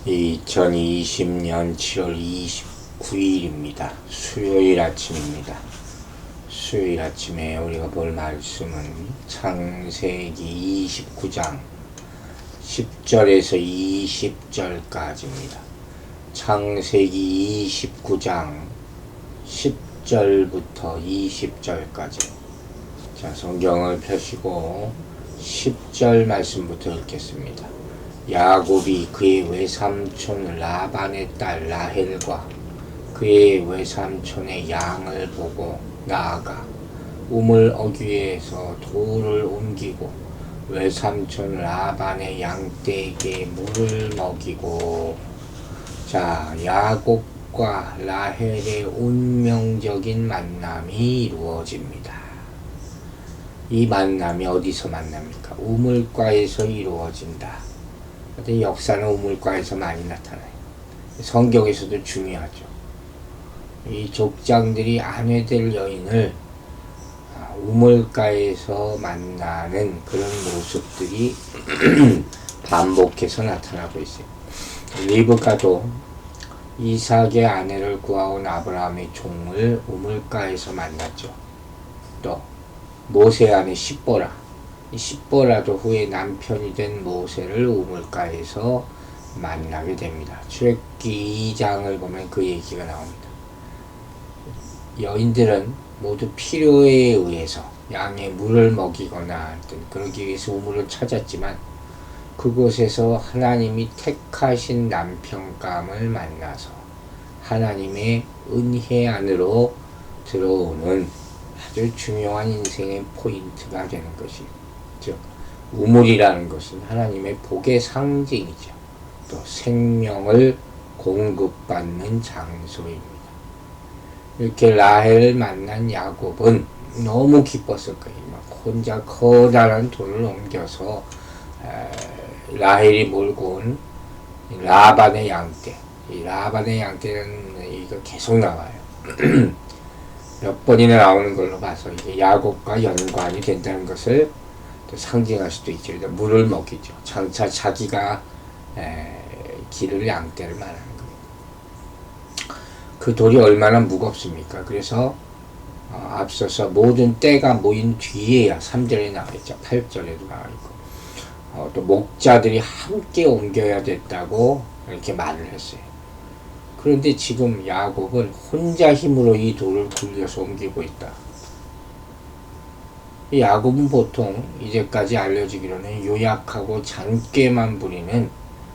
2020년 7월 29일입니다. 수요일 아침입니다. 수요일 아침에 우리가 볼 말씀은 창세기 29장 10절에서 20절까지입니다. 창세기 29장 10절부터 20절까지. 자, 성경을 펴시고 10절 말씀부터 읽겠습니다. 야곱이 그의 외삼촌 라반의 딸 라헬과 그의 외삼촌의 양을 보고 나아가 우물 어귀에서 돌을 옮기고 외삼촌 라반의 양떼에게 물을 먹이고. 자, 야곱과 라헬의 운명적인 만남이 이루어집니다. 이 만남이 어디서 만납니까? 우물가에서 이루어진다. 근데 역사는 우물가에서 많이 나타나요. 성경에서도 중요하죠. 이 족장들이 아내 될 여인을 우물가에서 만나는 그런 모습들이 반복해서 나타나고 있어요. 리브가도 이삭의 아내를 구하온 아브라함의 종을 우물가에서 만났죠. 또 모세 아내 십보라, 이 십보라도 후에 남편이 된 모세를 우물가에서 만나게 됩니다. 출애굽기 2장을 보면 그 얘기가 나옵니다. 여인들은 모두 필요에 의해서 양의 물을 먹이거나 그러기 위해서 우물을 찾았지만 그곳에서 하나님이 택하신 남편감을 만나서 하나님의 은혜 안으로 들어오는 아주 중요한 인생의 포인트가 되는 것이죠. 즉, 우물이라는 것은 하나님의 복의 상징이죠. 또 생명을 공급받는 장소입니다. 이렇게 라헬을 만난 야곱은 너무 기뻤을 거예요. 혼자 커다란 돌을 옮겨서 라헬이 몰고 온 라반의 양떼, 이 라반의 양떼는 이거 계속 나와요. 몇 번이나 나오는 걸로 봐서 이게 야곱과 연관이 된다는 것을 또 상징할 수도 있죠. 물을 먹이죠. 장차 자기가 기를 양떼를 말하는 겁니다. 그 돌이 얼마나 무겁습니까? 그래서 앞서서 모든 때가 모인 뒤에야 3절에 나와있죠. 8절에도 나와있고 또 목자들이 함께 옮겨야 됐다고 이렇게 말을 했어요. 그런데 지금 야곱은 혼자 힘으로 이 돌을 굴려서 옮기고 있다. 이 야곱은 보통 이제까지 알려지기로는 요약하고 잔꾀만 부리는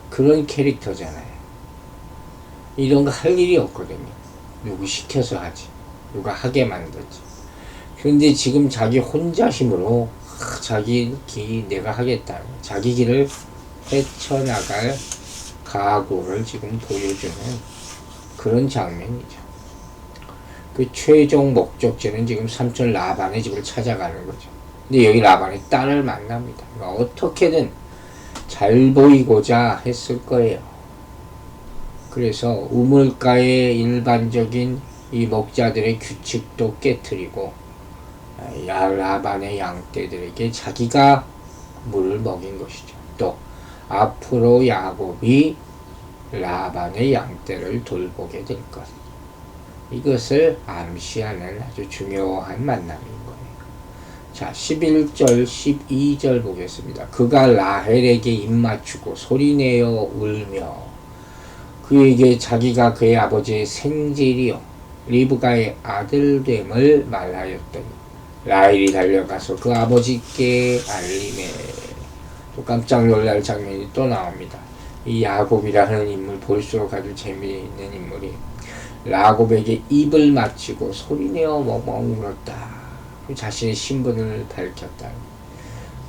그런 캐릭터잖아요. 이런 거 할 일이 없거든요. 누구 시켜서 하지, 누가 하게 만들지. 그런데 지금 자기 혼자 힘으로 자기 길 내가 하겠다, 자기 길을 헤쳐나갈 각오를 지금 보여주는 그런 장면이죠. 그 최종 목적지는 지금 삼촌 라반의 집을 찾아가는 거죠. 근데 여기 라반의 딸을 만납니다. 그러니까 어떻게든 잘 보이고자 했을 거예요. 그래서 우물가의 일반적인 이 목자들의 규칙도 깨트리고 라반의 양떼들에게 자기가 물을 먹인 것이죠. 또 앞으로 야곱이 라반의 양떼를 돌보게 될 것. 이것을 암시하는 아주 중요한 만남인 거예요. 자, 11절, 12절 보겠습니다. 그가 라헬에게 입맞추고 소리내어 울며 그에게 자기가 그의 아버지의 생질이요 리브가의 아들됨을 말하였더니 라헬이 달려가서 그 아버지께 알림해. 또 깜짝 놀랄 장면이 또 나옵니다. 이 야곱이라는 인물 볼수록 아주 재미있는 인물이 야곱에게 입을 맞추고 소리내어 멍멍 울었다. 자신의 신분을 밝혔다.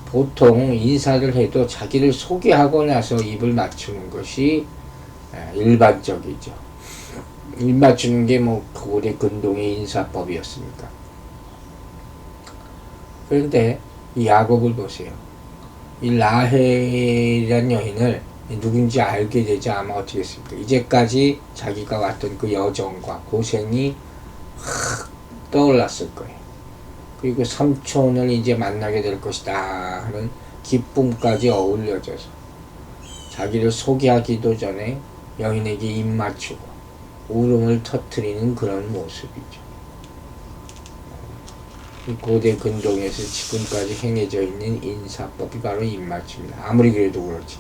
보통 인사를 해도 자기를 소개하고 나서 입을 맞추는 것이 일반적이죠. 입 맞추는 게 고대 근동의 인사법이었으니까. 그런데 이 야곱을 보세요. 이 라헬이라는 여인을 누군지 알게 되지 아마 어떻게 했습니까? 이제까지 자기가 왔던 그 여정과 고생이 확 떠올랐을 거예요. 그리고 삼촌을 이제 만나게 될 것이다 하는 기쁨까지 어울려져서 자기를 소개하기도 전에 여인에게 입 맞추고 울음을 터뜨리는 그런 모습이죠. 이 고대 근동에서 지금까지 행해져 있는 인사법이 바로 입맞춤이다. 아무리 그래도 그렇지.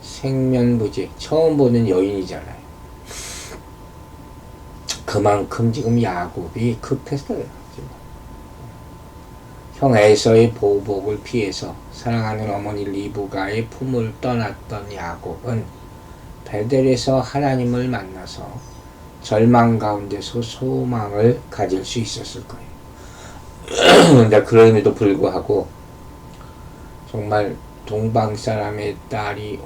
생면부지 처음 보는 여인이잖아요. 그만큼 지금 야곱이 급했어요. 형 에서의 보복을 피해서 사랑하는 어머니 리브가의 품을 떠났던 야곱은 베델에서 하나님을 만나서 절망 가운데서 소망을 가질 수 있었을 거예요. 근데 그럼에도 불구하고 정말 동방 사람의 딸이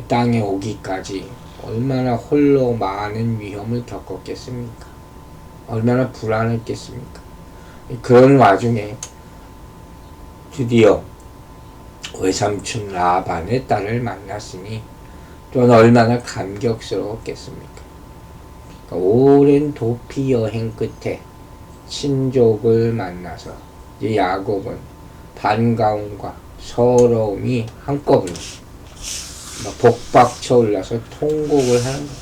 땅에 오기까지 얼마나 홀로 많은 위험을 겪었겠습니까? 얼마나 불안했겠습니까? 그런 와중에 드디어 외삼촌 라반의 딸을 만났으니 또한 얼마나 감격스러웠겠습니까? 그러니까 오랜 도피 여행 끝에 친족을 만나서 이제 야곱은 반가움과 서러움이 한꺼번에 복박쳐 올라서 통곡을 하는 거예요.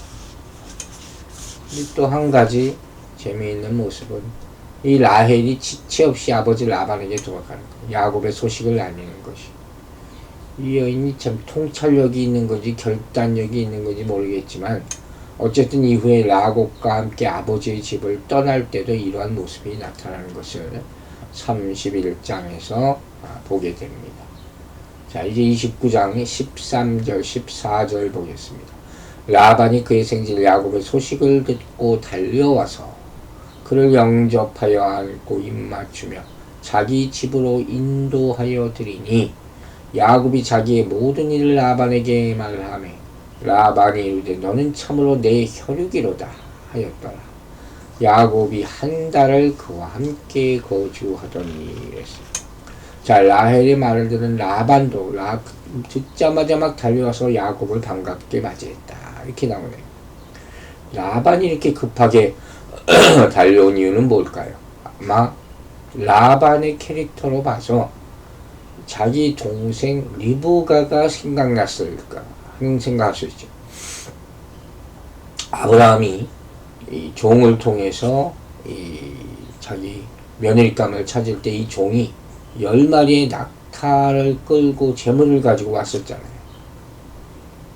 또 한 가지 재미있는 모습은 이 라헬이 지체 없이 아버지 라반에게 돌아가는 거예요. 야곱의 소식을 알리는 것이. 이 여인이 참 통찰력이 있는 건지 결단력이 있는 건지 모르겠지만 어쨌든 이후에 야곱과 함께 아버지의 집을 떠날 때도 이러한 모습이 나타나는 것을 31장에서 보게 됩니다. 자, 이제 29장의 13절, 14절 보겠습니다. 라반이 그의 생질 야곱의 소식을 듣고 달려와서 그를 영접하여 안고 입맞추며 자기 집으로 인도하여 드리니 야곱이 자기의 모든 일을 라반에게 말하며 라반이 이르되 너는 참으로 내 혈육이로다 하였더라. 야곱이 한 달을 그와 함께 거주하더니 이랬습니다. 자, 라헬의 말을 들은 라반도 듣자마자 막 달려와서 야곱을 반갑게 맞이했다. 이렇게 나오네요. 라반이 이렇게 급하게 달려온 이유는 뭘까요? 아마 라반의 캐릭터로 봐서 자기 동생 리브가가 생각났을까 하는 생각할 수 있죠. 아브라함이 이 종을 통해서 자기 며느리감을 찾을 때 이 종이 10마리의 낙타를 끌고 재물을 가지고 왔었잖아요.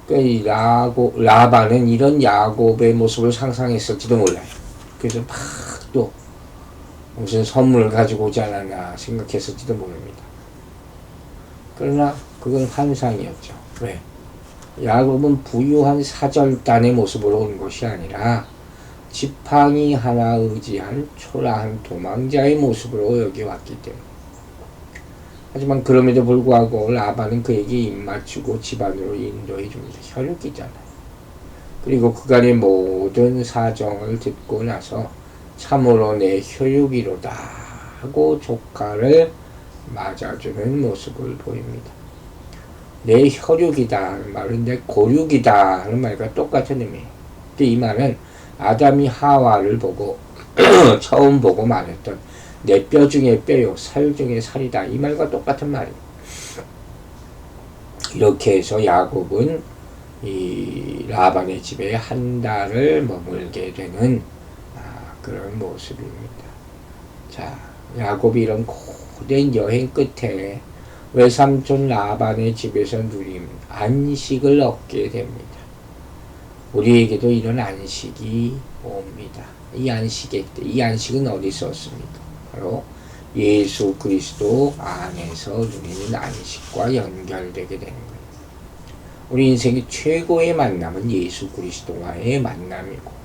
그러니까 라반은 이런 야곱의 모습을 상상했을지도 몰라요. 그래서 막 또 무슨 선물을 가지고 오지 않았나 생각했을지도 모릅니다. 그러나 그건 환상이었죠. 왜? 야곱은 부유한 사절단의 모습으로 온 것이 아니라 지팡이 하나 의지한 초라한 도망자의 모습으로 여기 왔기 때문에. 하지만 그럼에도 불구하고 라반은 그에게 입맞추고 집안으로 인도해 줍니다. 혈육이잖아요. 그리고 그간의 모든 사정을 듣고 나서 참으로 내 혈육이로다 하고 조카를 맞아주는 모습을 보입니다. 내 혈육이다 하는 말은 내 고육이다 하는 말과 똑같은 의미예요. 이 말은 아담이 하와를 보고 처음 보고 말했던 내 뼈 중에 뼈요 살 중에 살이다 이 말과 똑같은 말이에요. 이렇게 해서 야곱은 이 라반의 집에 한 달을 머물게 되는 그런 모습입니다. 자, 야곱이 이런 고된 여행 끝에 외삼촌 라반의 집에서 누린 안식을 얻게 됩니다. 우리에게도 이런 안식이 옵니다. 이 안식은 어디서 얻습니까? 바로 예수 그리스도 안에서 누리는 안식과 연결되게 되는 거예요. 우리 인생의 최고의 만남은 예수 그리스도와의 만남이고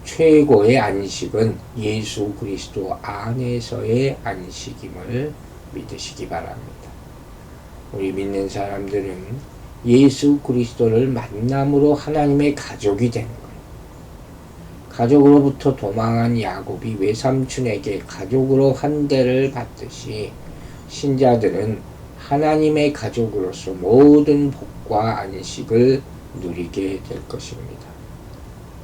최고의 안식은 예수 그리스도 안에서의 안식임을 믿으시기 바랍니다. 우리 믿는 사람들은 예수 그리스도를 만남으로 하나님의 가족이 되는 거예요. 가족으로부터 도망한 야곱이 외삼촌에게 가족으로 환대를 받듯이 신자들은 하나님의 가족으로서 모든 복과 안식을 누리게 될 것입니다.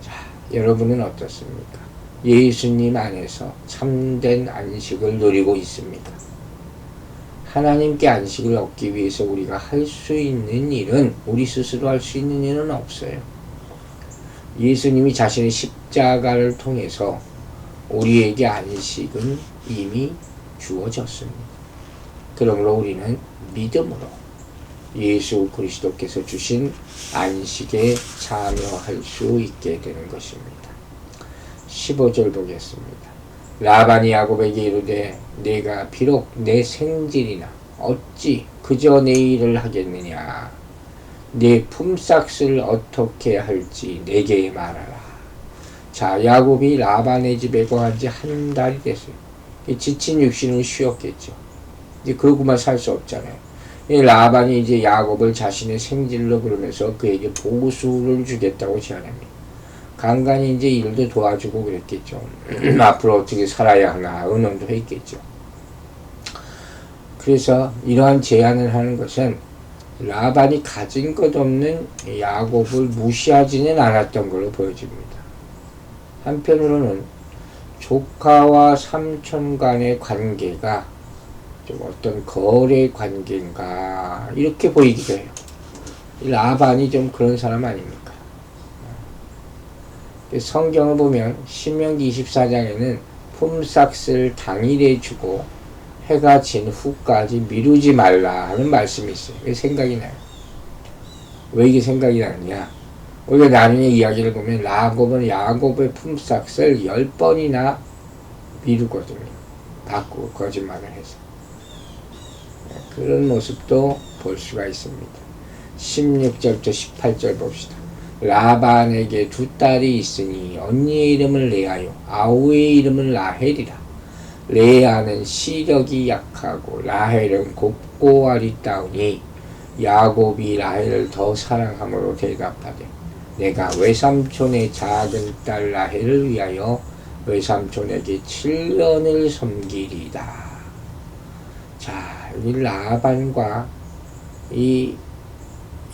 자, 여러분은 어떻습니까? 예수님 안에서 참된 안식을 누리고 있습니까? 하나님께 안식을 얻기 위해서 우리가 할 수 있는 일은, 우리 스스로 할 수 있는 일은 없어요. 예수님이 자신의 십자가를 통해서 우리에게 안식은 이미 주어졌습니다. 그러므로 우리는 믿음으로 예수 그리스도께서 주신 안식에 참여할 수 있게 되는 것입니다. 15절 보겠습니다. 라반이 야곱에게 이르되 내가 비록 내 생질이나 어찌 그저 내 일을 하겠느냐. 내 품삯을 어떻게 할지 내게 말하라. 자, 야곱이 라반의 집에 거한 지 한 달이 됐어요. 지친 육신은 쉬었겠죠. 이제 그러고만 살 수 없잖아요. 라반이 이제 야곱을 자신의 생질로 부르면서 그에게 보수를 주겠다고 제안합니다. 간간히 이제 일도 도와주고 그랬겠죠. 앞으로 어떻게 살아야 하나 의논도 했겠죠. 그래서 이러한 제안을 하는 것은 라반이 가진 것 없는 야곱을 무시하지는 않았던 걸로 보여집니다. 한편으로는 조카와 삼촌 간의 관계가 좀 어떤 거래 관계인가 이렇게 보이기도 해요. 라반이 좀 그런 사람 아닙니까? 성경을 보면 신명기 24장에는 품삯을 당일에 주고 해가 진 후까지 미루지 말라 하는 말씀이 있어요. 이게 생각이 나요. 왜 이게 생각이 나느냐? 우리가 나중에 이야기를 보면 야곱의 품삯을 10번이나 미루거든요. 바꾸고 거짓말을 해서. 그런 모습도 볼 수가 있습니다. 16절부터 18절 봅시다. 라반에게 두 딸이 있으니 언니의 이름은 레아요 아우의 이름은 라헬이라. 레아는 시력이 약하고 라헬은 곱고 아리따우니 야곱이 라헬을 더 사랑함으로 대답하되 내가 외삼촌의 작은 딸 라헬을 위하여 외삼촌에게 7년을 섬기리이다. 자, 이 라반과 이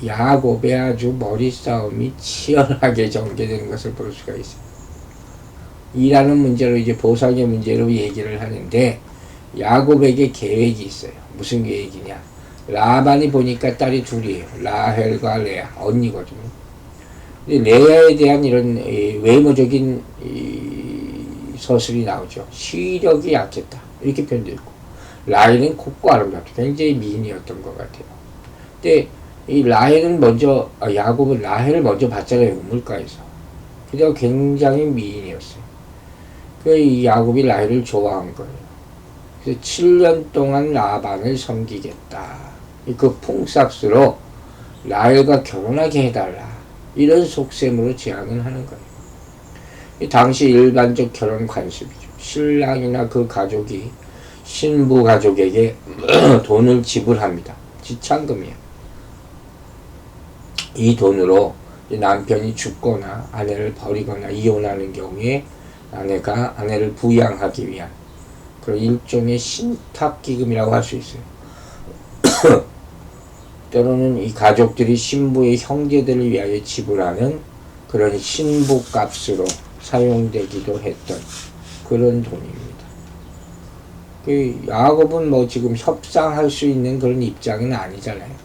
야곱의 아주 머리싸움이 치열하게 전개되는 것을 볼 수가 있어요. 일하는 문제로 이제 보상의 문제로 얘기를 하는데 야곱에게 계획이 있어요. 무슨 계획이냐? 라반이 보니까 딸이 둘이에요. 라헬과 레아, 언니거든요. 근데 레아에 대한 이런 외모적인 서술이 나오죠. 시력이 약했다. 이렇게 표현되어 있고 라헬은 곱고 아름답다. 굉장히 미인이었던 것 같아요. 근데 이 라헬은 야곱은 라헬을 먼저 봤잖아요. 우물가에서. 그래서 굉장히 미인이었어요. 이 야곱이 라헬을 좋아한 거예요. 그래서 7년 동안 라반을 섬기겠다. 그 품삯으로 라헬과 결혼하게 해달라. 이런 속셈으로 제안을 하는 거예요. 이 당시 일반적 결혼 관습이죠. 신랑이나 그 가족이 신부 가족에게 돈을 지불합니다. 지참금이에요. 이 돈으로 남편이 죽거나 아내를 버리거나 이혼하는 경우에 아내가 아내를 부양하기 위한 그런 일종의 신탁기금이라고 할 수 있어요. 때로는 이 가족들이 신부의 형제들을 위하여 지불하는 그런 신부값으로 사용되기도 했던 그런 돈입니다. 야곱은 지금 협상할 수 있는 그런 입장은 아니잖아요.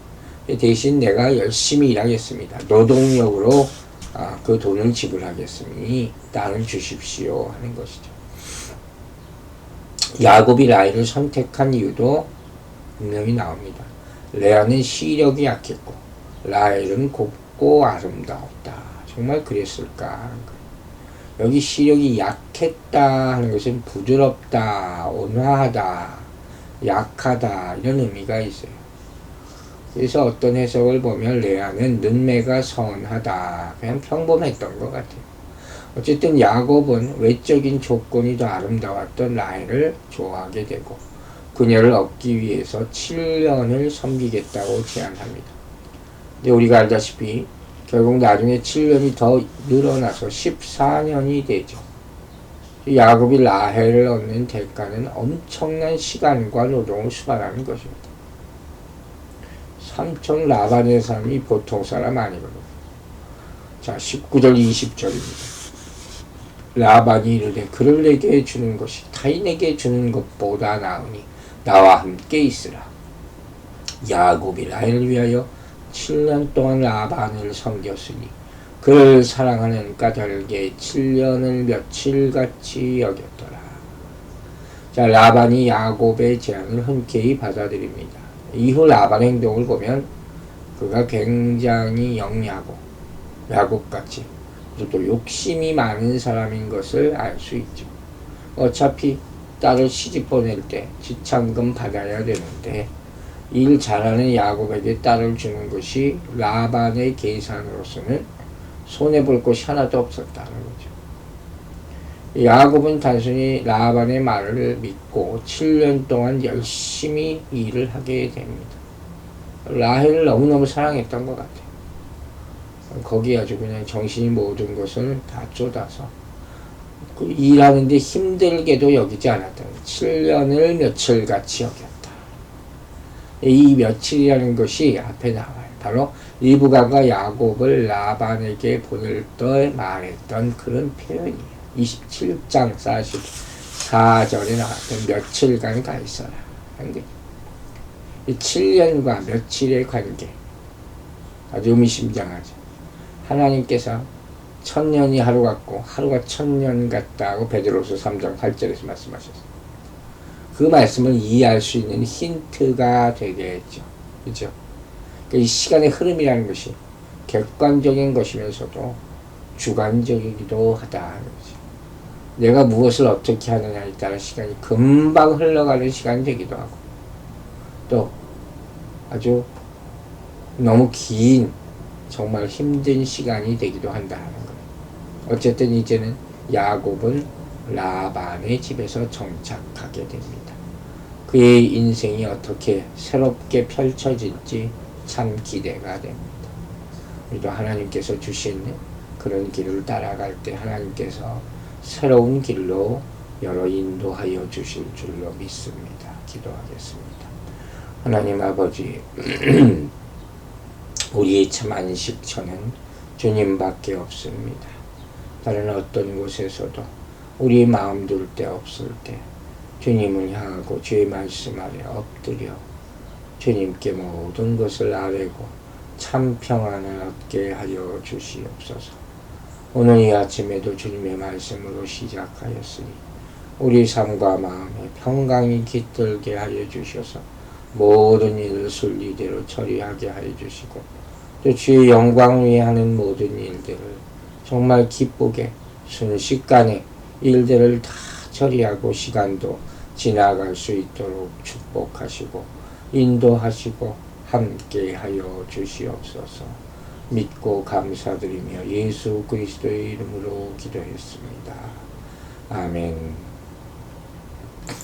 대신 내가 열심히 일하겠습니다. 노동력으로 그 돈을 지불하겠으니 땅을 주십시오 하는 것이죠. 야곱이 라헬을 선택한 이유도 분명히 나옵니다. 레아는 시력이 약했고 라헬은 곱고 아름다웠다. 정말 그랬을까 하는 거예요. 여기 시력이 약했다 하는 것은 부드럽다, 온화하다, 약하다 이런 의미가 있어요. 그래서 어떤 해석을 보면 레아는 눈매가 선하다. 그냥 평범했던 것 같아요. 어쨌든 야곱은 외적인 조건이 더 아름다웠던 라헬을 좋아하게 되고 그녀를 얻기 위해서 7년을 섬기겠다고 제안합니다. 근데 우리가 알다시피 결국 나중에 7년이 더 늘어나서 14년이 되죠. 야곱이 라헬을 얻는 대가는 엄청난 시간과 노동을 수반하는 것입니다. 삼촌 라반의 삶이 보통 사람 아니거든요. 자, 19절 20절입니다. 라반이 이르되 그를 내게 주는 것이 타인에게 주는 것보다 나으니 나와 함께 있으라. 야곱이 라헬을 위하여 7년 동안 라반을 섬겼으니 그를 사랑하는 까닭에 7년을 며칠같이 여겼더라. 자, 라반이 야곱의 제안을 흔쾌히 받아들입니다. 이후 라반의 행동을 보면 그가 굉장히 영리하고 야곱같이 또 욕심이 많은 사람인 것을 알 수 있죠. 어차피 딸을 시집 보낼 때 지참금 받아야 되는데 일 잘하는 야곱에게 딸을 주는 것이 라반의 계산으로서는 손해볼 것이 하나도 없었다는 거죠. 야곱은 단순히 라반의 말을 믿고 7년 동안 열심히 일을 하게 됩니다. 라헬을 너무너무 사랑했던 것 같아요. 거기에 아주 그냥 정신이 모든 것을 다 쏟아서 일하는데 힘들게도 여기지 않았다. 7년을 며칠같이 여겼다. 이 며칠이라는 것이 앞에 나와요. 바로 리브가가 야곱을 라반에게 보낼 때 말했던 그런 표현이에요. 27장 44절에 나왔던 며칠간 가 있어라. 이 7년과 며칠의 관계 아주 의미심장하죠. 하나님께서 1000년이 하루 같고 하루가 1000년 같다고 베드로서 3장 8절에서 말씀하셨어요. 그 말씀을 이해할 수 있는 힌트가 되겠죠. 그죠? 이 시간의 흐름이라는 것이 객관적인 것이면서도 주관적이기도 하다는 거죠. 내가 무엇을 어떻게 하느냐에 따라 시간이 금방 흘러가는 시간이 되기도 하고 또 아주 너무 긴 정말 힘든 시간이 되기도 한다는 거예요. 어쨌든 이제는 야곱은 라반의 집에서 정착하게 됩니다. 그의 인생이 어떻게 새롭게 펼쳐질지 참 기대가 됩니다. 우리도 하나님께서 주신 그런 길을 따라갈 때 하나님께서 새로운 길로 여러 인도하여 주실 줄로 믿습니다. 기도하겠습니다. 하나님 아버지 우리의 참 안식처는 주님밖에 없습니다. 다른 어떤 곳에서도 우리 마음 둘 데 없을 때 주님을 향하고 주의 말씀 아래 엎드려 주님께 모든 것을 아뢰고 참 평안을 얻게 하여 주시옵소서. 오늘 이 아침에도 주님의 말씀으로 시작하였으니 우리 삶과 마음에 평강이 깃들게 하여 주셔서 모든 일을 순리대로 처리하게 하여 주시고 또 주의 영광 위에 하는 모든 일들을 정말 기쁘게 순식간에 일들을 다 처리하고 시간도 지나갈 수 있도록 축복하시고 인도하시고 함께 하여 주시옵소서. 믿고 감사드리며 예수 그리스도의 이름으로 기도했습니다. 아멘.